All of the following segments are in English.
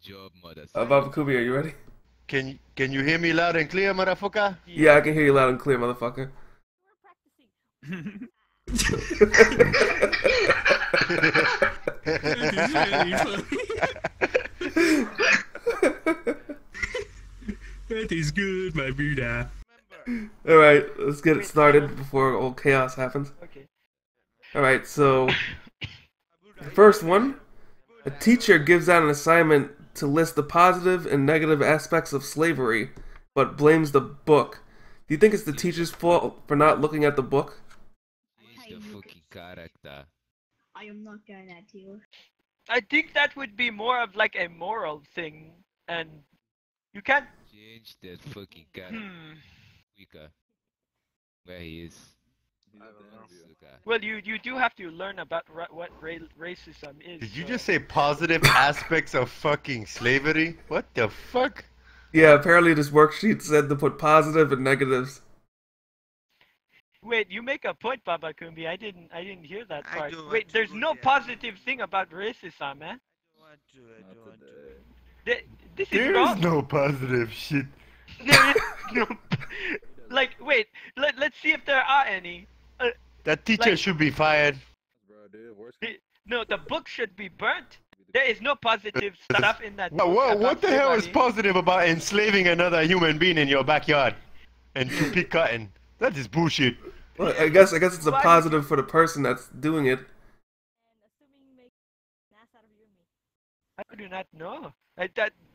job, mother. Babakumbee, are you ready? Can you hear me loud and clear, motherfucker? Yeah, I can hear you loud and clear, motherfucker. That is really funny. That is good, my Buddha. Alright, let's get it started before all chaos happens. Okay. Alright, so the first one, a teacher gives out an assignment to list the positive and negative aspects of slavery, but blames the book. Do you think it's the teacher's fault for not looking at the book? Change the fucking character. I am not going at you. I think that would be more of like a moral thing, and you can't. Change that fucking character. Quicker. Where he is. Well, you do have to learn about what racism is. Did you so- just say positive aspects of fucking slavery? What the fuck? Yeah, apparently this worksheet said to put positive and negatives. Wait, you make a point, Babakumbee. I didn't hear that I part. don't want Wait, to there's go no there. positive thing about racism, man. I don't want to. This is There wrong. is no positive shit. There is no. Like, wait. Let's see if there are any. That teacher Like- should be fired. No, the book should be burnt. There is no positive stuff in that book. What about the hell is slavery. positive about enslaving another human being in your backyard and to pick cotton? That is bullshit. Well, I guess it's a Why- positive for the person that's doing it. I do not know.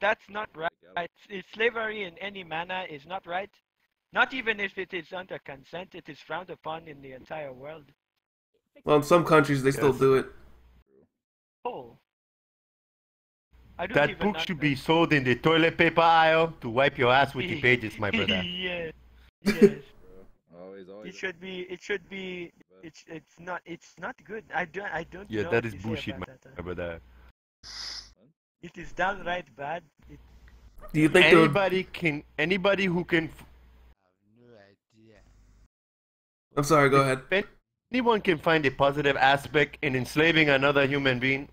That's not right. Slavery in any manner is not right. Not even if it is under consent, it is frowned upon in the entire world. Well, in some countries they still Yes. do it. Oh. I don't That even book know should that. be sold in the toilet paper aisle to wipe your ass with the pages, my brother. Yes. Yes. Always. It should be. It's not good. I don't Yeah, know that what is to say bullshit, about that. my brother. It is downright bad. Do you think they would... Anybody who can, No idea. I'm sorry, go ahead. if anyone can find a positive aspect in enslaving another human being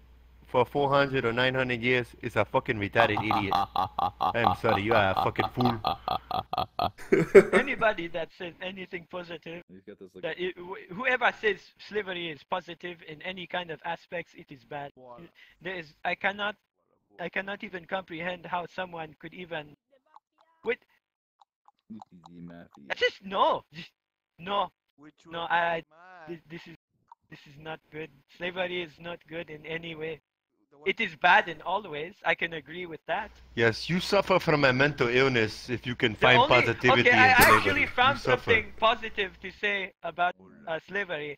for 400 or 900 years is a fucking retarded idiot. I'm sorry, you are a fucking fool. Anybody that says anything positive, whoever says slavery is positive in any kind of aspects, it is bad. I cannot even comprehend how someone could even. Wait. Just no. Which No, one? This is not good. Slavery is not good in any way. It is bad in all ways. I can agree with that. Yes, you suffer from a mental illness if you can The find only- positivity okay, in I slavery. actually found You suffer. something positive to say about slavery.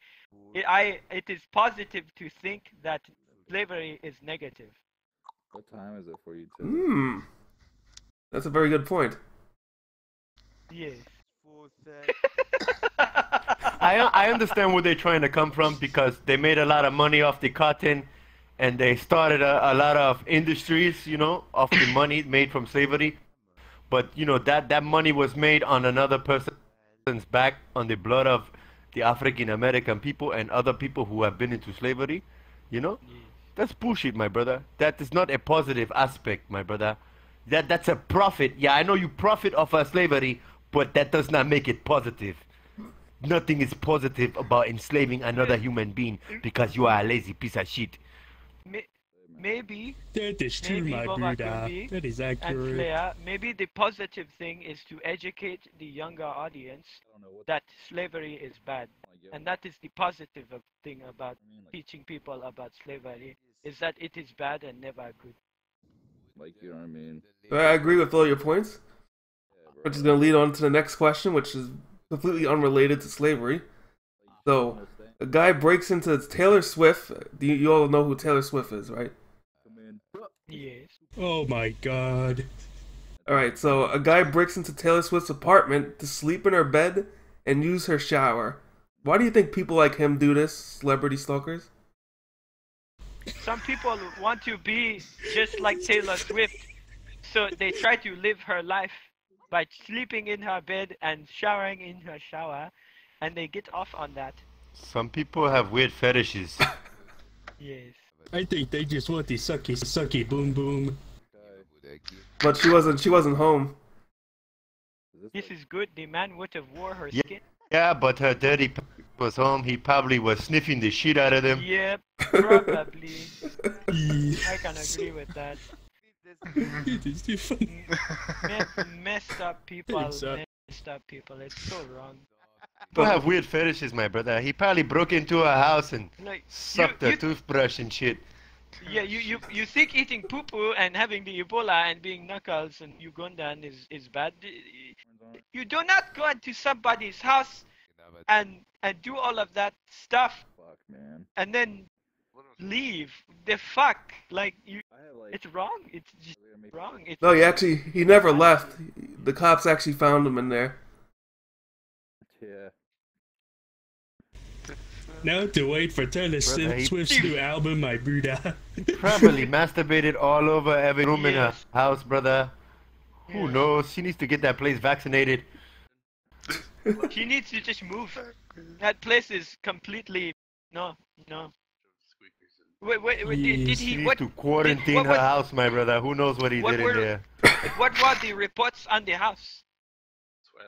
It is positive to think that slavery is negative. What time is it for you two? That's a very good point. Yes. 4:30. I understand where they're trying to come from because they made a lot of money off the cotton and they started a lot of industries, you know, off the money made from slavery. But, you know, that money was made on another person's back, on the blood of the African American people and other people who have been into slavery, you know? That's bullshit, my brother. That is not a positive aspect, my brother. That's a profit. Yeah, I know you profit off of slavery, but that does not make it positive. Nothing is positive about enslaving another human being because you are a lazy piece of shit. Maybe That is true, Maybe my Boba Buddha. Kumbee That is and accurate. Slayer, maybe the positive thing is to educate the younger audience that slavery is bad. And that is the positive thing about teaching people about slavery, is that it is bad and never good. Like, you know what I mean? I agree with all your points. Which is going to lead on to the next question, which is completely unrelated to slavery. So, a guy breaks into Taylor Swift. You all know who Taylor Swift is, right? Yes. Oh my god. Alright, so a guy breaks into Taylor Swift's apartment to sleep in her bed and use her shower. Why do you think people like him do this, celebrity stalkers? Some people want to be just like Taylor Swift, so they try to live her life by sleeping in her bed and showering in her shower, and they get off on that. Some people have weird fetishes. Yes. I think they just want the sucky boom boom. but she wasn't home. This is good. The man would have wore her Yeah. skin. Yeah, but her daddy was home. He probably was sniffing the shit out of them. Yep, probably. Yeah. I can agree with that. It is different. Messed up people. It's, Messed up people. It's so wrong. People have weird fetishes, my brother. He probably broke into a house and Like sucked a toothbrush and shit. yeah, you think eating poo poo and having the Ebola and being Knuckles and Ugandan is bad. You do not go into somebody's house and do all of that stuff and then leave. The fuck, like you, it's wrong. It's just wrong. It's No, he never left. The cops actually found him in there. Yeah. Now to wait for Taylor he- Swift's new album, my Buddha. Probably masturbated all over every room in her Yes. house, brother. Who Yeah. knows? She needs to get that place vaccinated. She needs to just move. That place is completely no. Wait, did She he needs what? to quarantine what- her house, my brother. Who knows what he what did in were- there? What were the reports on the house?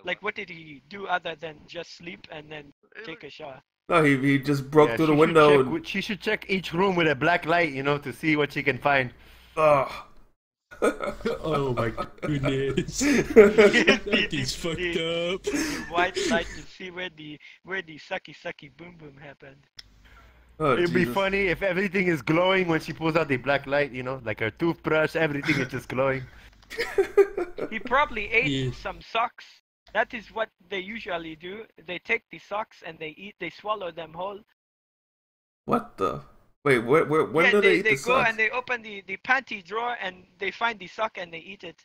Like, what did he do other than just sleep and then take a shower? No, he just broke Yeah, through the she should window. check And, with- she should check each room with a black light, you know, to see what she can find. oh. Oh my goodness. That is fucked up. The white light to see where the sucky boom boom happened. Oh, It'd be Jesus. funny if everything is glowing when she pulls out the black light, you know, like her toothbrush, everything is just glowing. He probably ate Yeah. some socks. That is what they usually do. They take the socks and they swallow them whole. What the? Wait, when yeah, do they eat they the go socks? and they open the panty drawer and they find the sock and they eat it.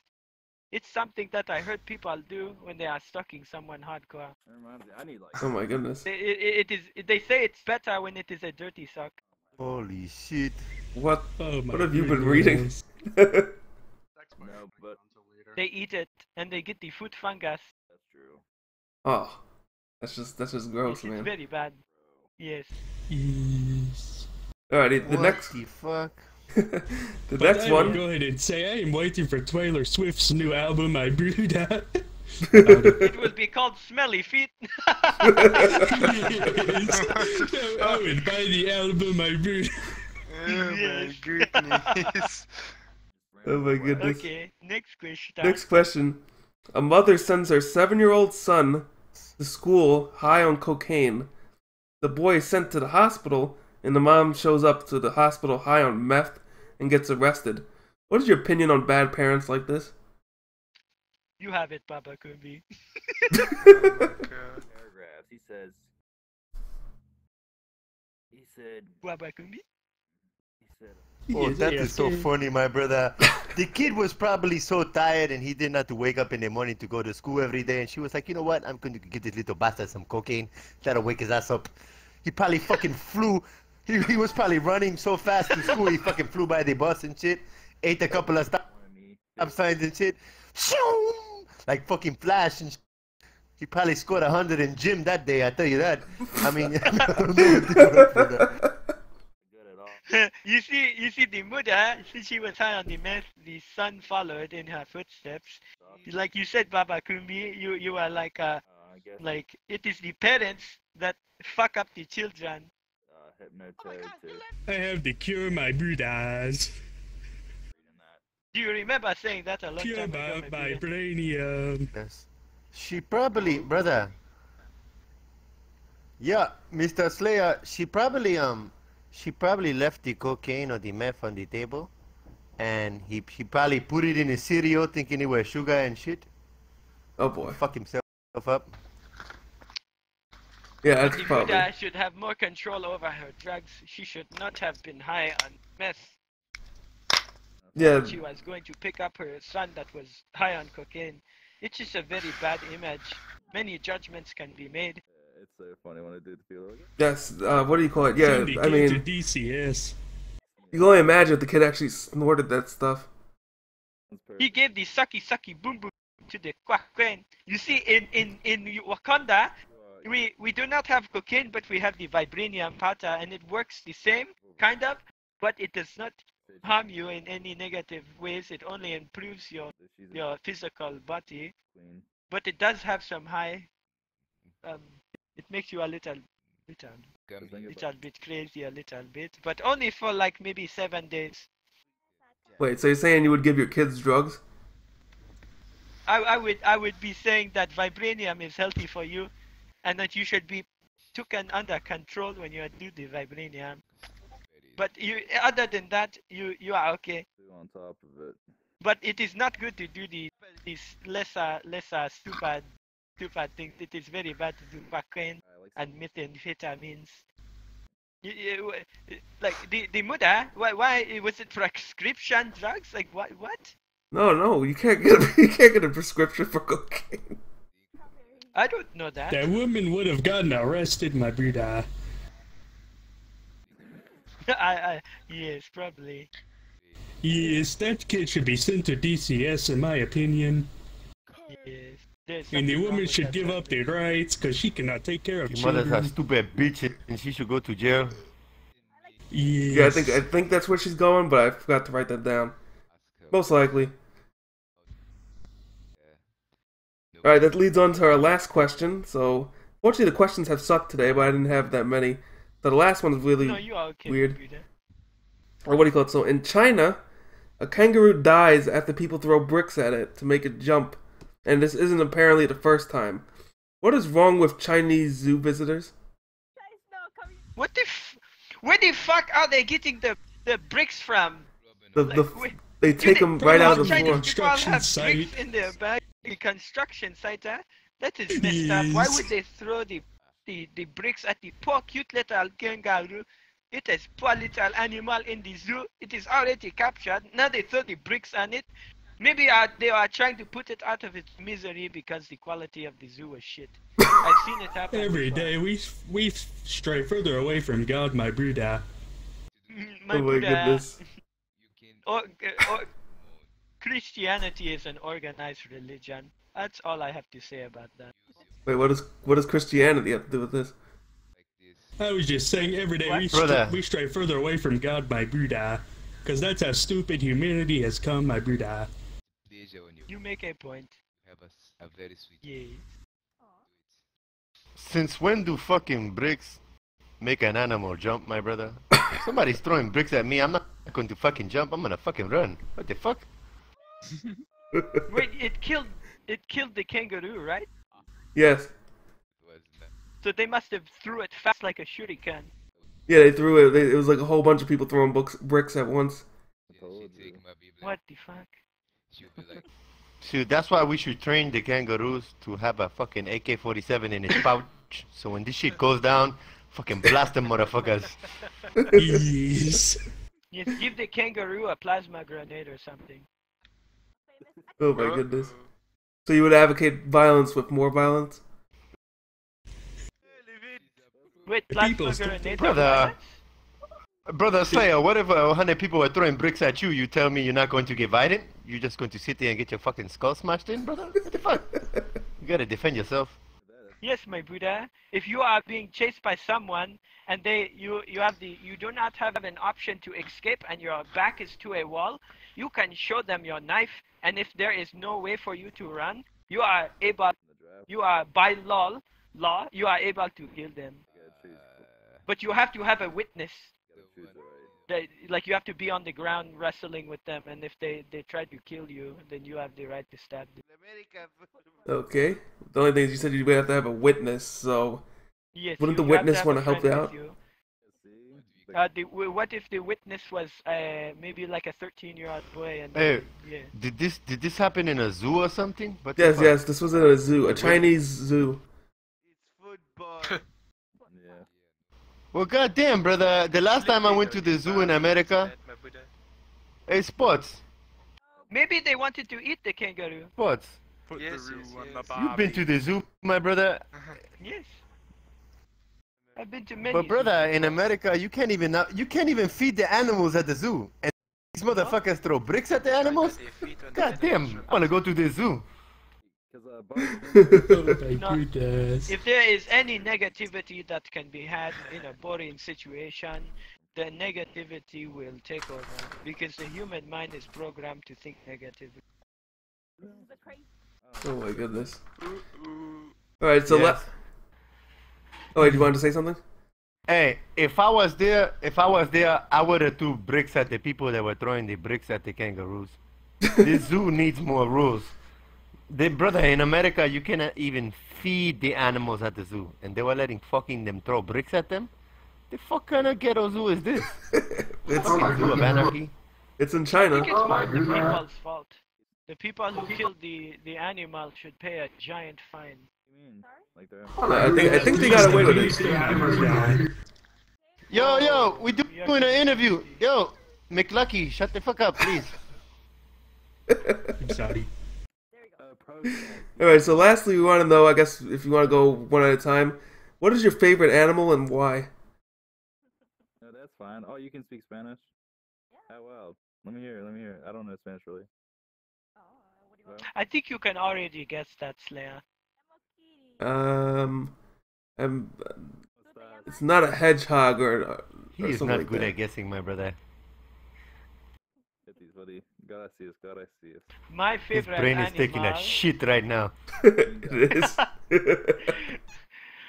It's something that I heard people do when they are stalking someone hardcore. I need like. Oh my goodness. They say it's better when it is a dirty sock. Holy shit. What? Oh my What have you been reading? goodness. No, but They eat it and they get the food fungus. that's true. Oh, that's just gross, It's man. very bad. Yes. Yes. Alrighty, the What next the fuck? the But next I will one. go ahead and say I am waiting for Taylor Swift's new album, my Buddha. It will be called Smelly Feet. Yes. I would buy the album, my Buddha. Yes. goodness. Oh my goodness. Okay, next question. Next question. A mother sends her 7-year-old son to school high on cocaine. The boy is sent to the hospital, and the mom shows up to the hospital high on meth and gets arrested. What is your opinion on bad parents like this? You have it, babakumbee. Paragraphs. He said. Babakumbee? He said. Oh, Yes, that yes, is so yes. funny, my brother. The kid was probably so tired and he didn't have to wake up in the morning to go to school every day. And she was like, you know what? I'm going to get this little bastard some cocaine. That'll wake his ass up. He probably fucking flew. He was probably running so fast to school. He fucking flew by the bus and shit. Ate a couple of stop signs and shit. Shoo! Like fucking Flash and he probably scored 100 in gym that day, I tell you that. I mean, I don't know what to do for that. Good at all. you see the mother, since she was high on the meth, the son followed in her footsteps. Like you said, babakumbee, you are like I guess. like it is the parents that fuck up the children. Hypnotoad too. I have the cure, my Buddhas. Reading that. Do you remember saying that a long Cure time ago? my my brother? vibranium. Yes. She probably, brother. Yeah, Mr. Slayer, she probably left the cocaine or the meth on the table, and he probably put it in his cereal thinking it was sugar and shit. Oh boy. Fuck himself up. Yeah, that's The probably. Buddha should have more control over her drugs. She should not have been high on meth. Yeah, She was going to pick up her son that was high on cocaine. It's just a very bad image. Many judgments can be made. It's so funny when a dude feel like it. yes. What do you call it? Yeah, Send the I kid mean, to DCS. you can only imagine if the kid actually snorted that stuff. That's He perfect. gave the sucky boom boom to the quack. You see, in Wakanda, we do not have cocaine, but we have the vibranium powder, and it works the same, kind of, but it does not harm you in any negative ways. It only improves your physical body, Queen. but it does have some high. It makes you a little bit crazy, a little bit, but only for like maybe 7 days. Wait, so you're saying you would give your kids drugs? I would be saying that vibranium is healthy for you, and that you should be taken under control when you do the vibranium. But other than that, you are okay. On top of it. But it is not good to do these lesser stupid things. It is very bad to do cocaine and methamphetamines. Like the mother, why was it prescription drugs? Like what? No, you can't get a prescription for cocaine. I don't know that. That woman would have gotten arrested, my brother. Yes, probably. Yes, that kid should be sent to DCS, in my opinion. Yes. And the woman should give up their rights, because she cannot take care of Your children. mother's a stupid bitch, and she should go to jail. Yeah, Yes. I think that's where she's going, but I forgot to write that down. Most likely. Alright, that leads on to our last question. So, fortunately the questions have sucked today, but I didn't have that many. So the last one is really No, you are okay, weird. Peter. Or what do you call it? So in China, a kangaroo dies after people throw bricks at it to make it jump. And this isn't apparently the first time. What is wrong with Chinese zoo visitors? What the where the fuck are they getting the bricks from? They take them right out of the floor. Chinese people have bricks in their bag. The construction site, that is messed up. Why would they throw the bricks at the poor cute little kangaroo? It is poor little animal in the zoo. It is already captured. Now they throw the bricks on it. Maybe they are trying to put it out of its misery because the quality of the zoo was shit. I've seen it happen Every before. day we stray further away from God, my brother. Oh my goodness. Christianity is an organized religion. That's all I have to say about that. Wait, what does Christianity have to do with this? I was just saying every day we stray further away from God, my brother. Because that's how stupid humanity has come, my brother. You make a point. A very sweet. Yes. Since when do fucking bricks make an animal jump, my brother? If somebody's throwing bricks at me, I'm not going to fucking jump. I'm gonna fucking run. What the fuck? Wait, it killed the kangaroo, right? Yes. So they must have threw it fast like a shuriken. Yeah, they threw it. It was like a whole bunch of people throwing bricks at once. What the fuck? See, that's why we should train the kangaroos to have a fucking AK-47 in its pouch. So when this shit goes down, fucking blast them motherfuckers. Yes. Yes, give the kangaroo a plasma grenade or something. Oh my goodness. So you would advocate violence with more violence? Wait, plasma grenade? Brother Slayer, what if 100 people are throwing bricks at you? You tell me you're not going to get violent? You're just going to sit there and get your fucking skull smashed in, brother? What the fuck? You gotta defend yourself. Yes, my Buddha. If you are being chased by someone and you do not have an option to escape and your back is to a wall, you can show them your knife, and if there is no way for you to run, you are by law you are able to kill them. But you have to have a witness. Like you have to be on the ground wrestling with them, and if they try to kill you, then you have the right to stab them. Okay. The only thing is you said you would have to have a witness, so yes, wouldn't the witness want to help out? What if the witness was maybe like a 13-year-old boy? And Hey, yeah. did this happen in a zoo or something? What the Yes, fuck? yes, this was at a zoo, a Chinese zoo. It's football. Well, goddamn, brother. The last time I went to the zoo in America, hey, Sports. Maybe they wanted to eat the kangaroo. Sports. You've been to the zoo, my brother. Yes. I've been to many. But brother, in America, you can't even feed the animals at the zoo. And these motherfuckers throw bricks at the animals? God damn, I wanna go to the zoo. Oh my No. goodness. If there is any negativity that can be had in a boring situation, the negativity will take over because the human mind is programmed to think negatively. Oh my goodness. Alright, so Oh, wait, do you want to say something? Hey, if I was there, I would have threw bricks at the people that were throwing the bricks at the kangaroos. This zoo needs more rules. Brother, in America, you cannot even feed the animals at the zoo, and they were letting fucking them throw bricks at them. The fuck kind of ghetto zoo is this? It's Zoo of anarchy. It's in I China. think it's more the people's fault. The people who killed the animal should pay a giant fine. Like they're I think they got away with it. Yo, we doing an interview. Yo, McLucky, shut the fuck up, please. I'm sorry. Alright, so lastly, we want to know, I guess, if you want to go one at a time, what is your favorite animal and why? No, that's fine. Oh, you can speak Spanish? Oh, well. Let me hear. I don't know Spanish really. I think you can already guess that, Slayer. It's not a hedgehog or He is something not like good that. at guessing, my brother. Gracias. My His favorite brain animal. is taking a shit right now. It is.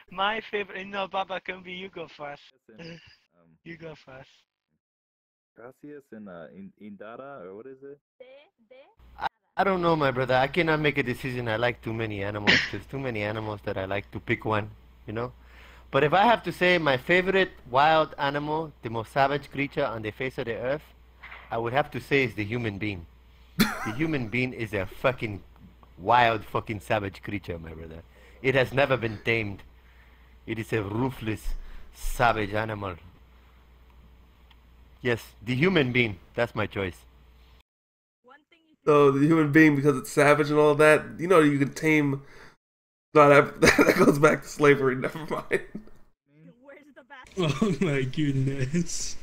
My favorite. No, babakumbee, you go first. You go first. Gracias in Indara, or what is it? I don't know, my brother. I cannot make a decision. I like too many animals. There's too many animals that I like to pick one, you know? But if I have to say my favorite wild animal, the most savage creature on the face of the earth, I would have to say is the human being. The human being is a fucking wild fucking savage creature, my brother. It has never been tamed. It is a ruthless, savage animal. Yes, the human being. That's my choice. So the human being, because it's savage and all that, you know, you can tame. No, that goes back to slavery. Never mind. Oh my goodness.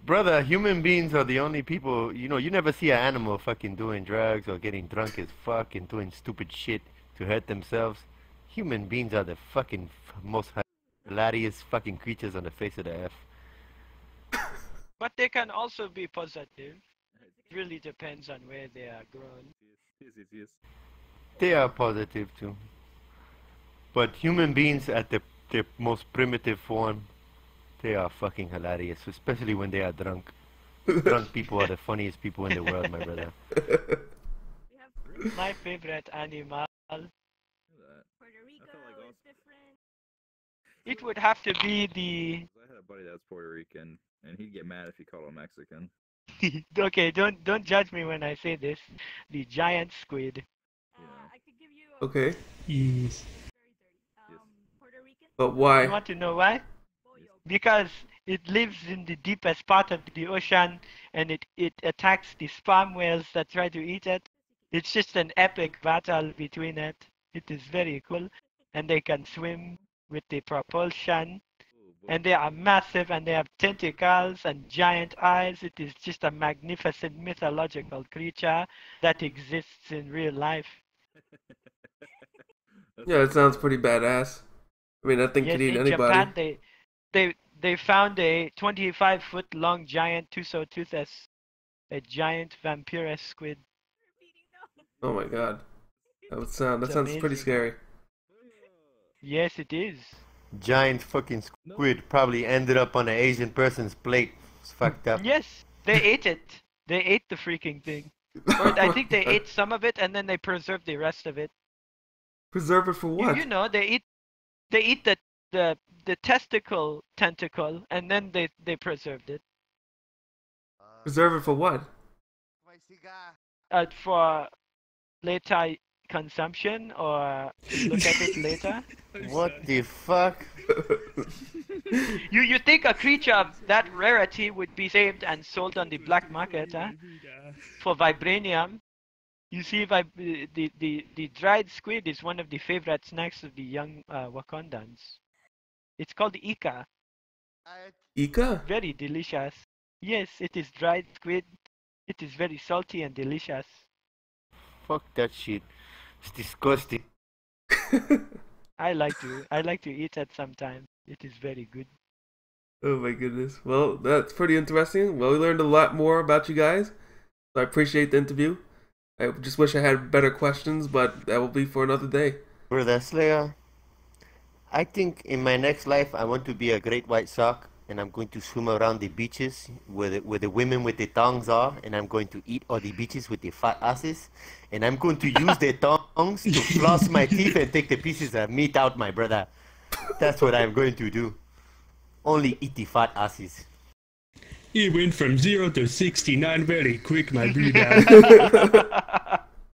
Brother, human beings are the only people, you know, you never see an animal fucking doing drugs or getting drunk as fuck and doing stupid shit to hurt themselves. Human beings are the fucking most hilarious fucking creatures on the face of the earth. But they can also be positive. It really depends on where they are grown. Yes. They are positive too. But human beings at their most primitive form, they are fucking hilarious, especially when they are drunk. Drunk people are the funniest people in the world, my brother. My favorite animal. It would have to be the. I had a buddy that's Puerto Rican, and he'd get mad if you called him Mexican. Okay, don't judge me when I say this. The giant squid. Okay. Yes. But You why? want to know why? Because it lives in the deepest part of the ocean, and it attacks the sperm whales that try to eat it. It's just an epic battle between it. It is very cool, and they can swim with the propulsion. And they are massive, and they have tentacles and giant eyes. It is just a magnificent mythological creature that exists in real life. Yeah, it sounds pretty badass. I mean, that thing Yes, can eat in anybody. Japan, they found a 25-foot long giant Tusoteuthis, a giant vampirous squid. Oh my god. That It's sounds pretty amazing. scary. Yes, it is. Giant fucking squid probably ended up on an Asian person's plate. It's fucked up. Yes, they ate it. They ate the freaking thing. Or I think they ate some of it and then they preserved the rest of it. Preserve it for what? You know, they eat the tentacle and then they preserved it. Preserve it for what? For later consumption or look at it later. What the fuck? You think a creature of that rarity would be saved and sold on the black market, huh? For vibranium. You see, the dried squid is one of the favorite snacks of the young Wakandans. It's called Ika. Ika? Very delicious. Yes, it is dried squid. It is very salty and delicious. Fuck that shit. It's disgusting. I like to eat it sometimes. It is very good. Oh my goodness. Well, that's pretty interesting. Well, we learned a lot more about you guys. So I appreciate the interview. I just wish I had better questions, but that will be for another day. Brother Slayer, I think in my next life I want to be a great white shark, and I'm going to swim around the beaches where the women with the tongues are, and I'm going to eat all the beaches with the fat asses, and I'm going to use the tongues to floss my teeth and take the pieces of meat out, my brother. That's what I'm going to do. Only eat the fat asses. He went from 0 to 69 very quick, my brother.